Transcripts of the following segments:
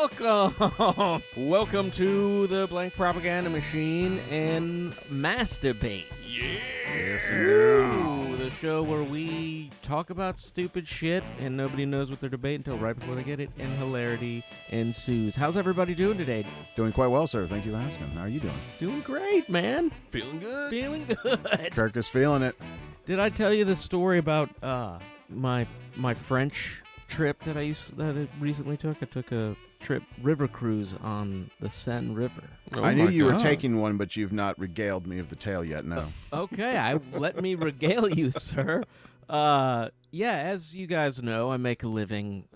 Welcome! Welcome to the Blank Propaganda Machine and Masturbate. Yes, Ooh, the show where we talk about stupid shit and nobody knows what they're debating until right before they get it, and hilarity ensues. How's everybody doing today? Doing quite well, sir. Thank you for asking. How are you doing? Doing great, man. Feeling good? Feeling good. Kirk is feeling it. Did I tell you the story about my French trip that I recently took? I took a river cruise on the Seine River. Oh I knew you were God. taking one, but you've not regaled me of the tale yet. No. Okay, let me regale you, sir. Yeah, as you guys know, I make a living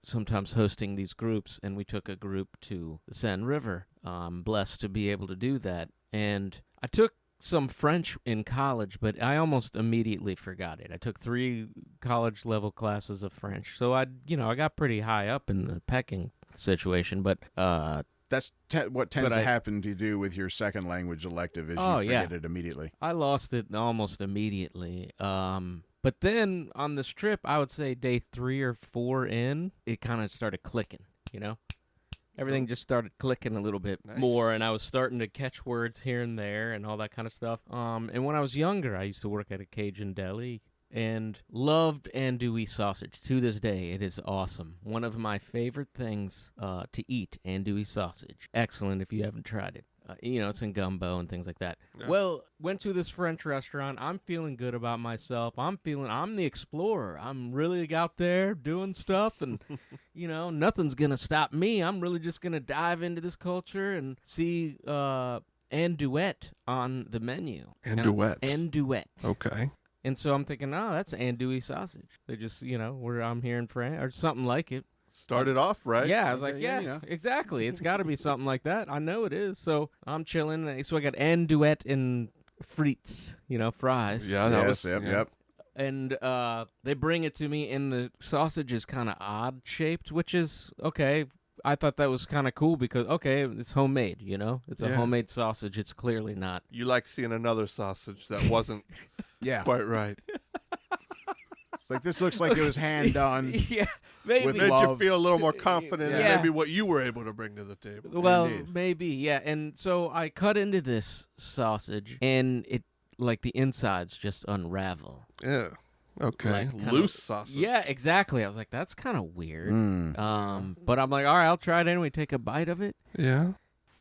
sometimes hosting these groups, and we took a group to the Seine River. I'm blessed to be able to do that. And I took some French in college, but I almost immediately forgot it. I took 3 college-level classes of French, so I got pretty high up in the pecking situation, but That's what tends to happen to do with your second language elective is you forget it immediately. I lost it almost immediately. But then on this trip, I would say day 3 or 4 in, it kind of started clicking, Everything just started clicking a little bit more, and I was starting to catch words here and there and all that kind of stuff. And when I was younger, I used to work at a Cajun deli and loved andouille sausage. To this day, it is awesome. One of my favorite things to eat, andouille sausage. Excellent if you haven't tried it. It's in gumbo and things like that. Yeah. Well, went to this French restaurant. I'm feeling good about myself. I'm the explorer. I'm really out there doing stuff, and, nothing's going to stop me. I'm really just going to dive into this culture and see andouette on the menu. Andouette. Andouette. Okay. And so I'm thinking, that's andouille sausage. They just, where I'm here in France, or something like it. Started off right. Yeah, I was like, exactly. It's got to be something like that. I know it is. So I'm chilling. So I got andouette and frites, fries. Yeah, that was yep. And they bring it to me, and the sausage is kind of odd shaped, which is okay. I thought that was kind of cool because, it's homemade, It's a homemade sausage. It's clearly not. You like seeing another sausage that wasn't quite right. It's like, this looks like it was hand done. Yeah, maybe. Made you feel a little more confident in maybe what you were able to bring to the table. Well, Indeed. maybe, yeah. And so I cut into this sausage, and it, like, the insides just unravel. Yeah. Okay. Loose sausage. Yeah, exactly. I was like, that's kind of weird. But I'm like, all right, I'll try it anyway. Take a bite of it. Yeah.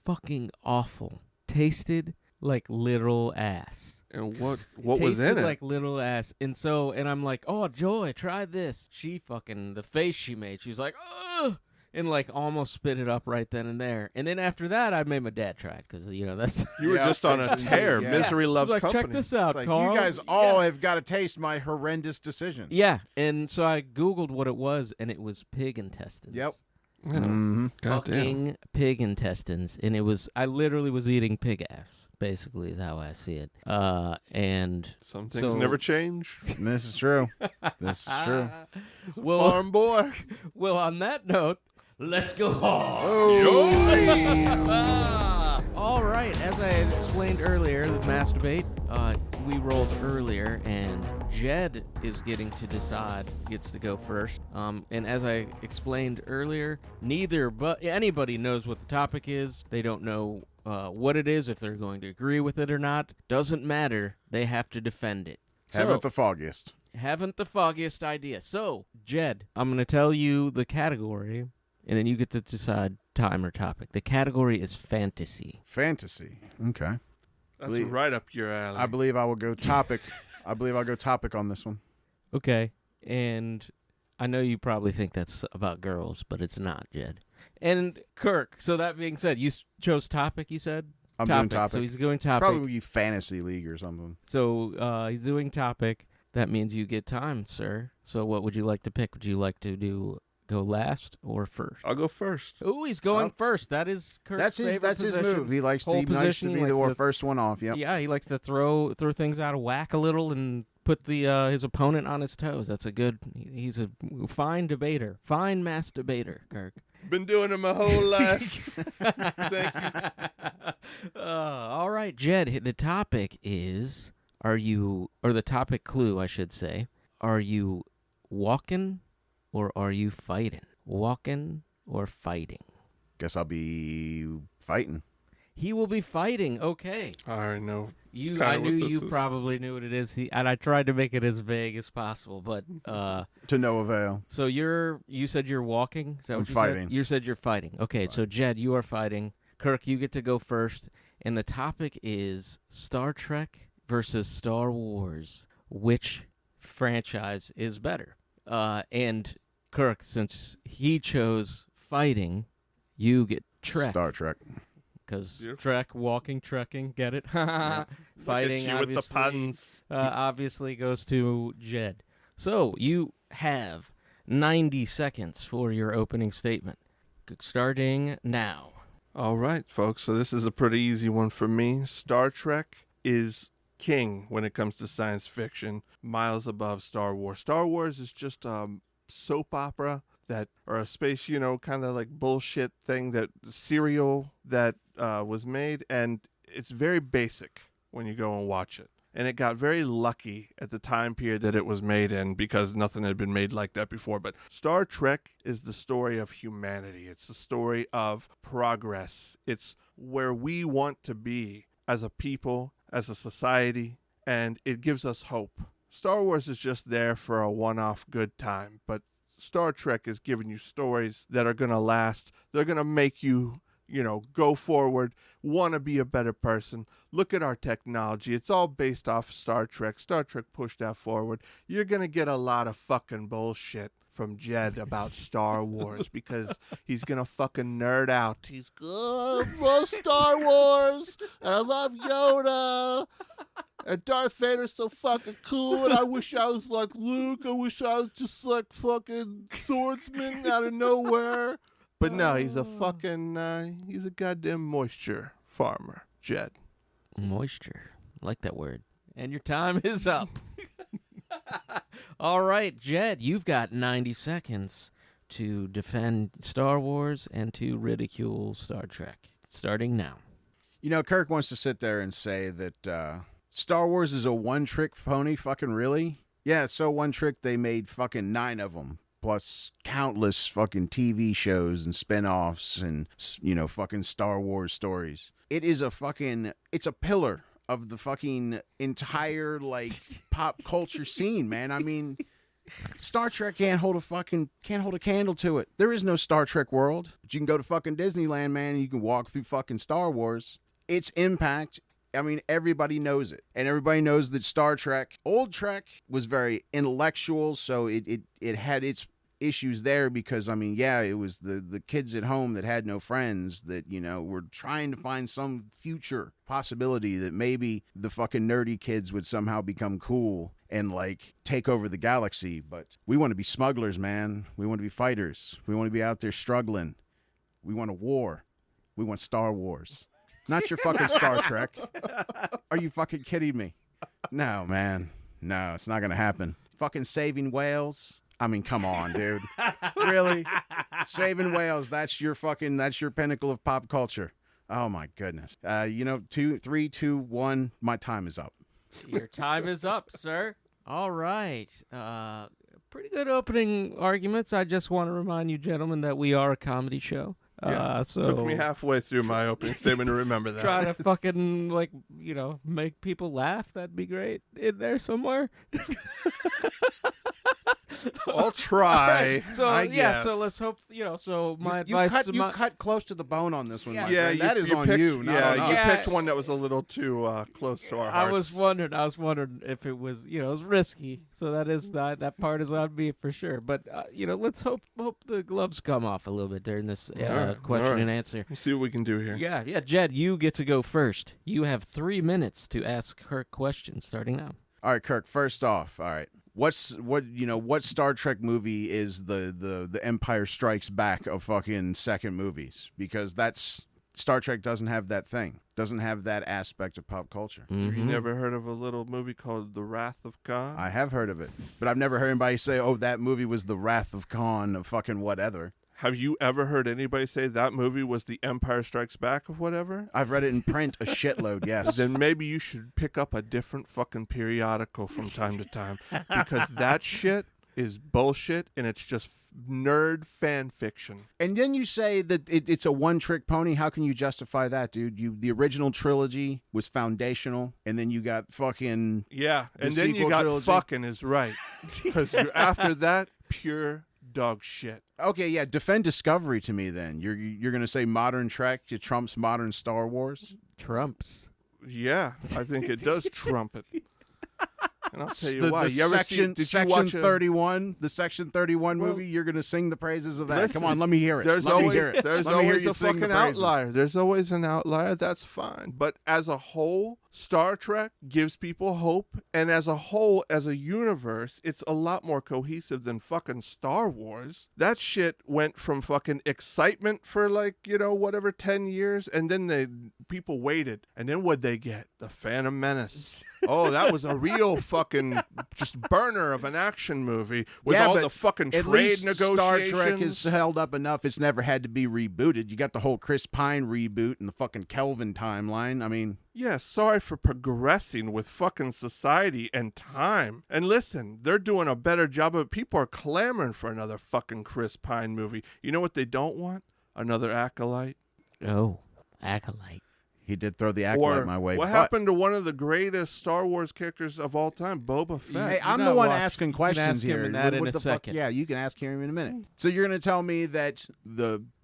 Fucking awful. Tasted like literal ass. And what was in it? Like little ass. And I'm like, oh, Joy, try this. The face she made, she was like, ugh, and like almost spit it up right then and there. And then after that, I made my dad try it because, that's... You were just on a tear. Yeah. Misery loves like, company. check this out, Like, Carl. you guys all have got to taste my horrendous decision. Yeah, and so I Googled what it was, and it was pig intestines. Yep. Yeah. Mm-hmm. Fucking pig intestines. And I literally was eating pig ass, basically, is how I see it. And some things never change. This is true. This is true. Well, Farm boy. Well, on that note, let's go home. All right, as I had explained earlier, the masturbate, we rolled earlier, and Jed is gets to go first. And as I explained earlier, anybody knows what the topic is. They don't know what it is, if they're going to agree with it or not. Doesn't matter. They have to defend it. Haven't the foggiest. Haven't the foggiest idea. So, Jed, I'm going to tell you the category, and then you get to decide time or topic. The category is fantasy. Fantasy. Okay. That's right up your alley. I believe I will go topic. I'll go topic on this one. Okay. And I know you probably think that's about girls, but it's not, Jed. And Kirk, so that being said, you chose topic, you said? I'm doing topic. So he's going topic. It's probably fantasy league or something. So he's doing topic. That means you get time, sir. So what would you like to pick? Would you like to go last or first? I'll go first. Ooh, he's going first. That is Kirk's favorite That's position. his move. He likes to be the first one off. Yep. Yeah, he likes to throw things out of whack a little and put his opponent on his toes. He's a fine debater. Fine mass debater, Kirk. Been doing it my whole life. Thank you. All right, Jed, the topic is, the topic clue, I should say, are you walking or are you fighting? Walking or fighting? Guess I'll be fighting. He will be fighting. Okay. I already know. I knew you probably knew what it is. And I tried to make it as vague as possible, but to no avail. So you said you're walking? Is that what you fighting. Said? You said you're fighting. Okay, so Jed, you are fighting. Kirk, you get to go first. And the topic is Star Trek versus Star Wars. Which franchise is better? And Kirk, since he chose fighting, you get Trek. Star Trek. Because Trek, walking, trekking, get it? Fighting, obviously, with the puns. Obviously goes to Jed. So you have 90 seconds for your opening statement. Starting now. All right, folks. So this is a pretty easy one for me. Star Trek is king when it comes to science fiction, miles above Star Wars. Star Wars is just a soap opera or a space, kind of like bullshit thing, that serial that was made, and it's very basic when you go and watch it. And it got very lucky at the time period that it was made in, because nothing had been made like that before. But Star Trek is the story of humanity. It's the story of progress. It's where we want to be as a people, as a society, and it gives us hope. Star Wars is just there for a one-off good time, but Star Trek is giving you stories that are going to last. They're going to make you, go forward, want to be a better person. Look at our technology. It's all based off Star Trek. Star Trek pushed that forward. You're going to get a lot of fucking bullshit from Jed about Star Wars because he's going to fucking nerd out. He's good. I love Star Wars, and I love Yoda. And Darth Vader's so fucking cool, and I wish I was like Luke. I wish I was just like fucking swordsman out of nowhere. But no, he's a goddamn moisture farmer, Jed. Moisture. I like that word. And your time is up. All right, Jed, you've got 90 seconds to defend Star Wars and to ridicule Star Trek. Starting now. Kirk wants to sit there and say that Star Wars is a one-trick pony. Fucking really? Yeah, so one trick they made fucking 9 of them, plus countless fucking TV shows and spin-offs and, fucking Star Wars stories. It's a pillar of the fucking entire, pop culture scene, man. I mean, Star Trek can't hold a candle to it. There is no Star Trek world. But you can go to fucking Disneyland, man, and you can walk through fucking Star Wars. Its impact, I mean, everybody knows it. And everybody knows that Star Trek, old Trek, was very intellectual, so it had its issues there because, it was the kids at home that had no friends that, were trying to find some future possibility that maybe the fucking nerdy kids would somehow become cool and, take over the galaxy. But we want to be smugglers, man. We want to be fighters. We want to be out there struggling. We want a war. We want Star Wars. Not your fucking Star Trek. Are you fucking kidding me? No, man. No, it's not going to happen. Fucking saving whales. Come on, dude. Really? Saving whales, that's your pinnacle of pop culture. Oh, my goodness. 2, 3, 2, 1, my time is up. Your time is up, sir. All right. Pretty good opening arguments. I just want to remind you, gentlemen, that we are a comedy show. Yeah, took me halfway through my opening statement to remember that. Try to fucking, make people laugh. That'd be great. In there somewhere. I'll try. Right. So let's hope, so my advice... You cut close to the bone on this one, yeah, that is on you, not on us. You picked one that was a little too close to our hearts. I was wondering if it was, it was risky. So that part is on me for sure. But, let's hope the gloves come off a little bit during this question and answer. We'll see what we can do here. Yeah, Jed, you get to go first. You have 3 minutes to ask Kirk questions starting now. All right, Kirk, first off, all right. What Star Trek movie is the Empire Strikes Back of fucking second movies? Because Star Trek doesn't have that thing. Doesn't have that aspect of pop culture. Mm-hmm. You never heard of a little movie called The Wrath of Khan? I have heard of it, but I've never heard anybody say, "Oh, that movie was The Wrath of Khan of fucking whatever." Have you ever heard anybody say that movie was The Empire Strikes Back of whatever? I've read it in print a shitload, yes. Then maybe you should pick up a different fucking periodical from time to time. Because that shit is bullshit, and it's just nerd fan fiction. And then you say that it's a one-trick pony. How can you justify that, dude? The original trilogy was foundational, and then you got fucking Yeah, and the then you sequel got trilogy. fucking is right. Because after that, pure dog shit. Okay, yeah. Defend Discovery to me. Then you're gonna say modern Trek trumps modern Star Wars? Trumps. Yeah, I think it does trump it. And I'll tell you why. The You ever section, did you section watch 31, the Section 31 Well, movie? You're gonna sing the praises of that. listen, Come on, let me hear it. There's Let me always hear it. there's Let me hear always you a sing the fucking praises. outlier. There's always an outlier. That's fine. But as a whole, Star Trek gives people hope, and as a whole, as a universe, it's a lot more cohesive than fucking Star Wars. That shit went from fucking excitement for like, whatever 10 years, and then people waited. And then what'd they get? The Phantom Menace. Oh, that was a real fucking just burner of an action movie with all but the fucking at trade least negotiations. Star Trek is held up enough. It's never had to be rebooted. You got the whole Chris Pine reboot and the fucking Kelvin timeline. I mean, Yeah, sorry for progressing with fucking society and time. And listen, they're doing a better job of it. People are clamoring for another fucking Chris Pine movie. You know what they don't want? Another Acolyte. Oh, Acolyte. he did throw the acolyte Or my way. what But- happened to one of the greatest Star Wars characters of all time, Boba Fett? Hey, I'm gotta the one watch- asking you can questions ask him here. in that in What a the fuck? second. Yeah, you can ask him in a minute. So you're going to tell me that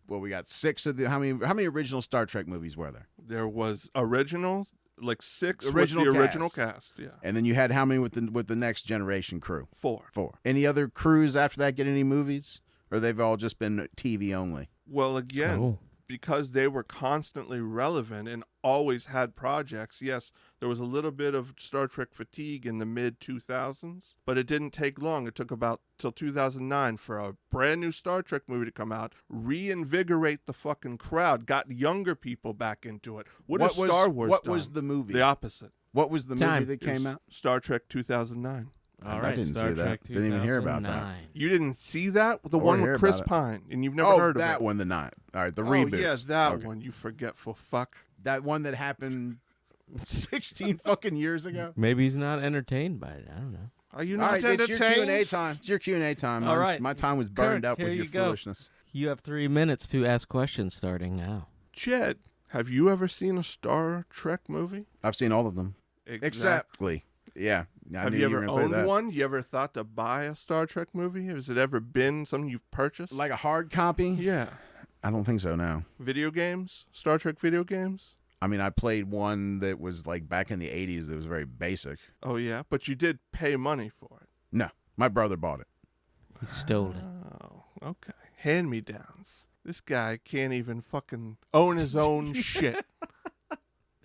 we got 6 of the how many original Star Trek movies were there? There was original, like 6 Original with the original cast. cast. Yeah, And then you had how many with the next generation crew? 4. 4. Any other crews after that get any movies, or they've all just been TV only? Well, again, Oh. because they were constantly relevant and always had projects. Yes, there was a little bit of Star Trek fatigue in the mid-2000s, but it didn't take long. It took about till 2009 for a brand new Star Trek movie to come out, reinvigorate the fucking crowd, got younger people back into it. What has Star Wars What done? was the movie? The opposite. What was the Time. movie that came out? Star Trek 2009. All I right, didn't Star see that. Trek Didn't even hear about that. 2009. You didn't see that? The Or one hear with Chris about it. Pine, and you've never Oh, heard of that it. one, the 9. All right, the Oh, reboot. yeah, that Okay. one, you forgetful fuck. That one that happened 16 fucking years ago. Maybe he's not entertained by it. I don't know. Are you All not right, it's your entertained? Q&A time. It's your Q&A time. All right. My time was burned Kirk, up with here your you go. foolishness. You have 3 minutes to ask questions starting now. Jed, have you ever seen a Star Trek movie? I've seen all of them. Exactly. Yeah. I Have knew you were ever gonna say owned that. one? You ever thought to buy a Star Trek movie? Has it ever been something you've purchased? Like a hard copy? Yeah. I don't think so, no. Video games? Star Trek video games? I mean, I played one that was like back in the 80s that was very basic. Oh, yeah. But you did pay money for it. No, my brother bought it. He stole it. Oh, okay. Hand-me-downs. This guy can't even fucking own his own shit.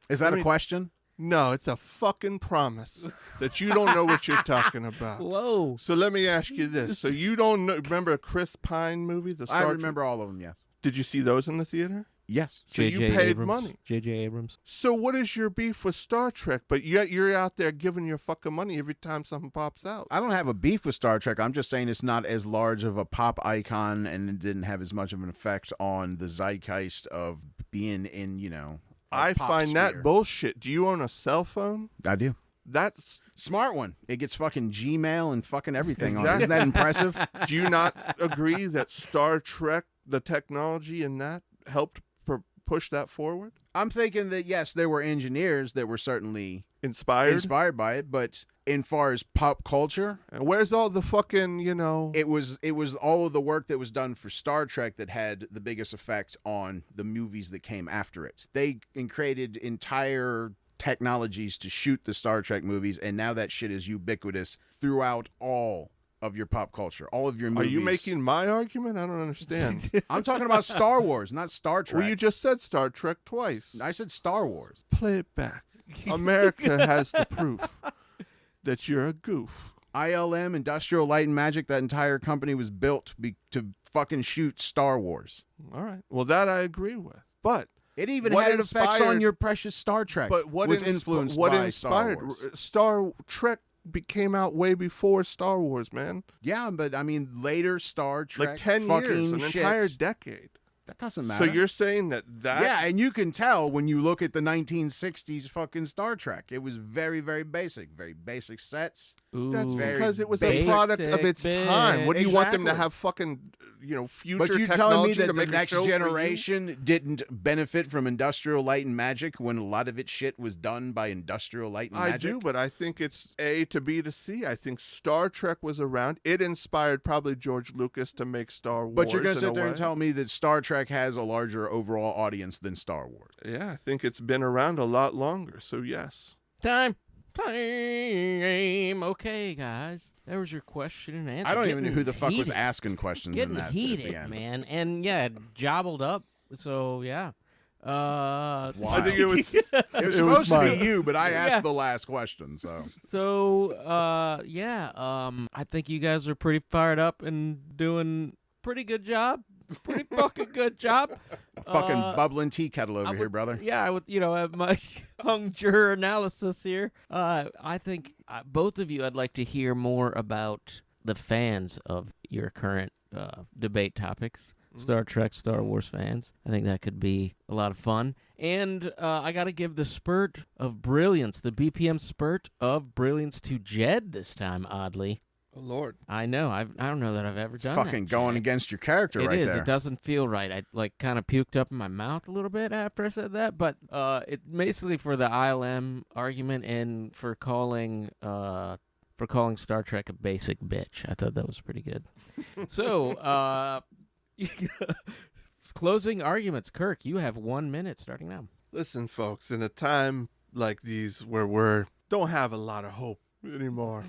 Is that I mean- a question? No, it's a fucking promise that you don't know what you're talking about. Whoa. So let me ask you this. So you don't know, remember a Chris Pine movie? The Star I Trek? remember all of them, yes. Did you see those in the theater? Yes. So you J.J. paid Abrams. money. J.J. Abrams. So what is your beef with Star Trek? But yet you're out there giving your fucking money every time something pops out. I don't have a beef with Star Trek. I'm just saying it's not as large of a pop icon and it didn't have as much of an effect on the zeitgeist of being in, a I pop find that sphere. bullshit. Do you own a cell phone? I do. That's Smart one. It gets fucking Gmail and fucking everything on it. Exactly. Isn't that impressive? Do you not agree that Star Trek, the technology in that, helped push that forward? I'm thinking that, yes, there were engineers that were certainly Inspired? by it, but in far as pop culture, And where's all the fucking, it was all of the work that was done for Star Trek that had the biggest effect on the movies that came after it. They created entire technologies to shoot the Star Trek movies, and now that shit is ubiquitous throughout all of your pop culture, all of your Are movies. you making my argument? I don't understand. I'm talking about Star Wars, not Star Trek. Well, you just said Star Trek twice. I said Star Wars. Play it back. America has the proof that you're a goof. ILM, Industrial Light and Magic, that entire company was built to fucking shoot Star Wars. All right. Well, that I agree with. But It even What had effects inspired- on your precious Star Trek. but what was ins- influenced what by inspired Star Wars. Star Trek came out way before Star Wars, man. Yeah, but I mean, later Star Trek, Like 10 fucking years, an shit. entire decade. That doesn't matter. So you're saying that Yeah, and you can tell when you look at the 1960s fucking Star Trek. It was very, very basic sets. Ooh, That's very because it was a basic product of its time. What do you want them to Exactly. have fucking, future But you're telling me technology that to the make a next show for you? generation didn't benefit from industrial light and magic when a lot of its shit was done by industrial light and I magic? do, but I think it's A to B to C. I think Star Trek was around. It inspired probably George Lucas to make Star Wars. But you're going to in a sit there way. and tell me that Star Trek has a larger overall audience than Star Wars. Yeah, I think it's been around a lot longer. So yes. Time. Okay, guys. That was your question and answer. I don't even know who the fuck was heated. asking questions Getting in that at heated, the end. man. And yeah, jobbled up. So yeah. Wow. I think it was. It was It was supposed to mine. be you, but I asked Yeah. the last question, so. I think you guys are pretty fired up and doing pretty good job. Pretty fucking good job. Fucking bubbling tea kettle over here, brother. Yeah, I would, have my hung juror analysis here. I think both of you, I'd like to hear more about the fans of your current debate topics. Star Trek, Star Wars fans. I think that could be a lot of fun. And I got to give the spurt of brilliance, the BPM spurt of brilliance to Jed this time, oddly. Oh, Lord. I know. I don't know that I've ever done Fucking that. going Jed. against your character It right is. there. It doesn't feel right. I kind of puked up in my mouth a little bit after I said that, but it basically for the ILM argument and for calling Star Trek a basic bitch. I thought that was pretty good. So, closing arguments. Kirk, you have 1 minute starting now. Listen, folks, in a time like these where we don't have a lot of hope anymore,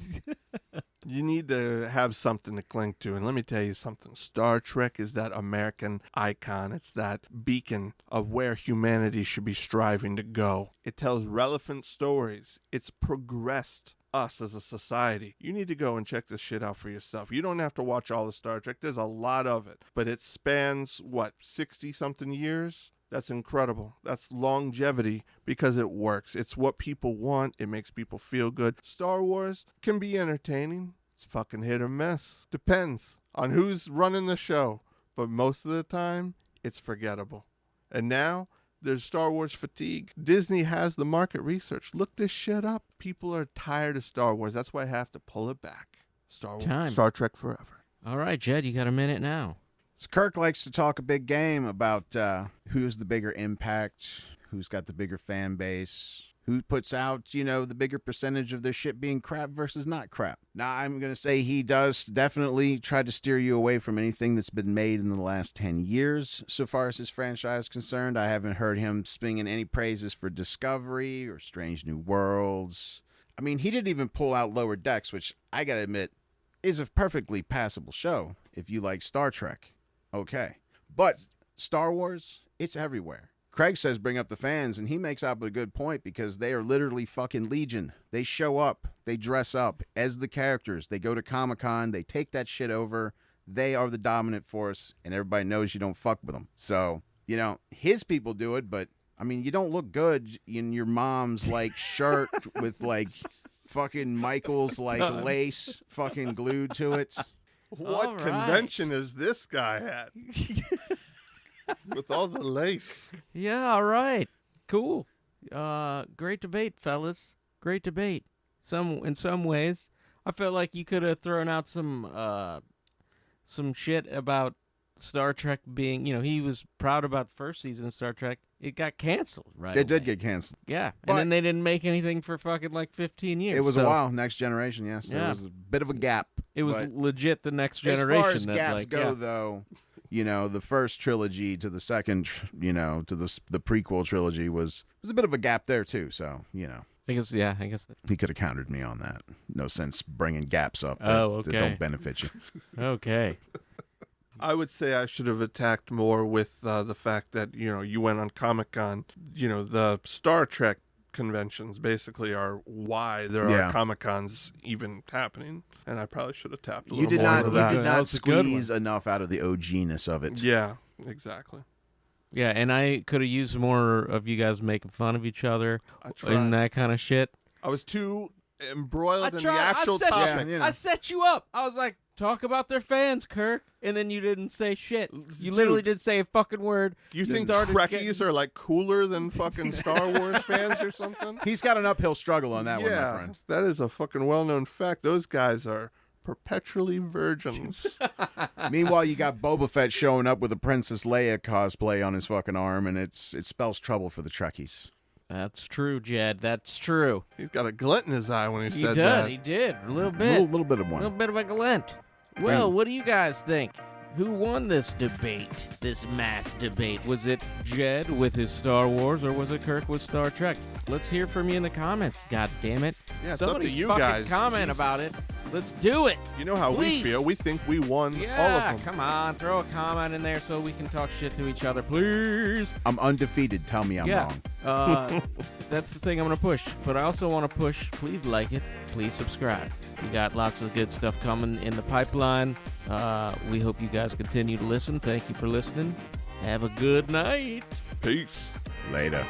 you need to have something to cling to. And let me tell you something. Star Trek is that American icon. It's that beacon of where humanity should be striving to go. It tells relevant stories. It's progressed us as a society. You need to go and check this shit out for yourself. You don't have to watch all the Star Trek. There's a lot of it. But it spans, 60-something years? That's incredible. That's longevity because it works. It's what people want. It makes people feel good. Star Wars can be entertaining. It's fucking hit or miss. Depends on who's running the show. But most of the time, it's forgettable. And now, there's Star Wars fatigue. Disney has the market research. Look this shit up. People are tired of Star Wars. That's why I have to pull it back. Star Trek forever. All right, Jed, you got a minute now. So Kirk likes to talk a big game about who's the bigger impact, who's got the bigger fan base, who puts out, the bigger percentage of their shit being crap versus not crap. Now, I'm going to say he does definitely try to steer you away from anything that's been made in the last 10 years, so far as his franchise is concerned. I haven't heard him singing any praises for Discovery or Strange New Worlds. I mean, he didn't even pull out Lower Decks, which I got to admit is a perfectly passable show if you like Star Trek. Okay. But Star Wars, it's everywhere. Kraig says bring up the fans, and he makes up a good point because they are literally fucking legion. They show up, they dress up as the characters. They go to Comic-Con, they take that shit over. They are the dominant force, and everybody knows you don't fuck with them. So, his people do it, but, I mean, you don't look good in your mom's, shirt with, fucking Michael's, lace fucking glued to it. What All right. convention is this guy at? With all the lace. Yeah, all right. Cool. Great debate, fellas. Great debate. In some ways, I felt like you could have thrown out some shit about Star Trek being, he was proud about the first season of Star Trek. It got canceled, right? It did get canceled. Yeah. But- And then they didn't make anything for fucking 15 years. It was a So while. Next Generation, yes. There Yeah. was a bit of a gap. It was but legit the next generation. as far as that, gaps go, yeah. though, the first trilogy to the second, to the prequel trilogy was a bit of a gap there, too. So, I guess he could have countered me on that. No sense bringing gaps up that, Oh, that okay. don't benefit you. Okay. I would say I should have attacked more with the fact that, you went on Comic-Con. The Star Trek conventions basically are why there Yeah. are Comic-Cons even happening. And I probably should have tapped a You little did more not. into You that. did That not was a good squeeze enough out of the OG-ness of it. Yeah, exactly. Yeah, and I could have used more of you guys making fun of each other I tried. and that kind of shit. I was too embroiled in the I actual set topic. Yeah. I set you up. I was like, talk about their fans, Kirk. And then you didn't say shit. You Dude. literally didn't say a fucking word. You think started Trekkies are like cooler than fucking Star Wars fans or something? He's got an uphill struggle on that one, my friend. That is a fucking well-known fact. Those guys are perpetually virgins. Meanwhile, you got Boba Fett showing up with a Princess Leia cosplay on his fucking arm, and it spells trouble for the Trekkies. That's true, Jed. That's true. He's got a glint in his eye when he said did. that. He did. A little A bit. little bit of A one. little bit of a glint. Well, what do you guys think? Who won this debate, this mass debate? Was it Jed with his Star Wars, or was it Kirk with Star Trek? Let's hear from you in the comments, god damn it. Yeah, it's Somebody up to you fucking guys. comment Jesus. about it. Let's do it. You know how Please. we feel. We think we won all Yeah, of them. come on. Throw a comment in there so we can talk shit to each other, please. I'm undefeated. Tell me I'm wrong. That's the thing I'm going to push. But I also want to push, please like it. Please subscribe. We got lots of good stuff coming in the pipeline. We hope you guys continue to listen. Thank you for listening. Have a good night. Peace. Later.